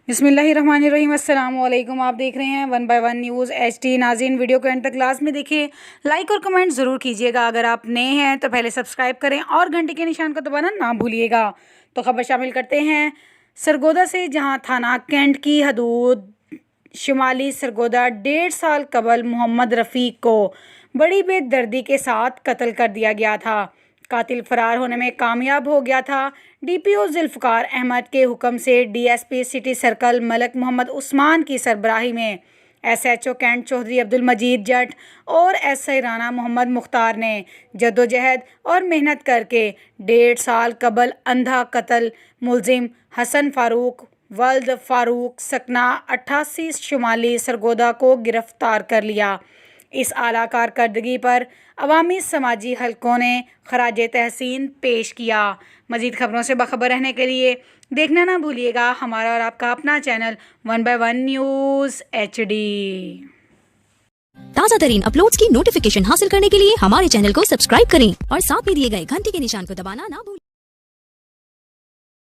बिस्मिल्लाहिर्रहमानिर्रहीम अस्सलाम वालेकुम। आप देख रहे हैं 1 बाय 1 न्यूज़ HD। नाज़रीन, वीडियो को एंड तक क्लास में देखिए, लाइक और कमेंट ज़रूर कीजिएगा। अगर आप नए हैं तो पहले सब्सक्राइब करें और घंटे के निशान को दबाना ना भूलिएगा। तो खबर शामिल करते हैं सरगोदा से, जहां थाना कैंट की हदूद शुमाली सरगोदा 1.5 साल कबल मोहम्मद रफ़ीक को बड़ी बेदर्दी के साथ कत्ल कर दिया गया था। कातिल फरार होने में कामयाब हो गया था। DPO जुल्फ़कार अहमद के हुक्म से DSP city circle Malak Mohammad Usman की सरबराही में SHO कैंट चौधरी अब्दुल मजीद जट और SI राना मोहम्मद मुख्तार ने जद्दोजहद और मेहनत करके 1.5 साल कबल अंधा कत्ल मुलजिम हसन फ़ारूक वल्द फ़ारूक सकना 88 शुमाली सरगोदा को गिरफ्तार कर लिया। इस आला कारकर्दगी पर अवामी समाजी हलकों ने खराज तहसीन पेश किया। मज़ीद खबरों से बाखबर रहने के लिए देखना ना भूलिएगा हमारा और आपका अपना चैनल 1 बाय 1 न्यूज़ HD। ताज़ा तरीन अपलोड्स की नोटिफिकेशन हासिल करने के लिए हमारे चैनल को सब्सक्राइब करें और साथ में दिए गए घंटी के निशान को दबाना ना भूलें।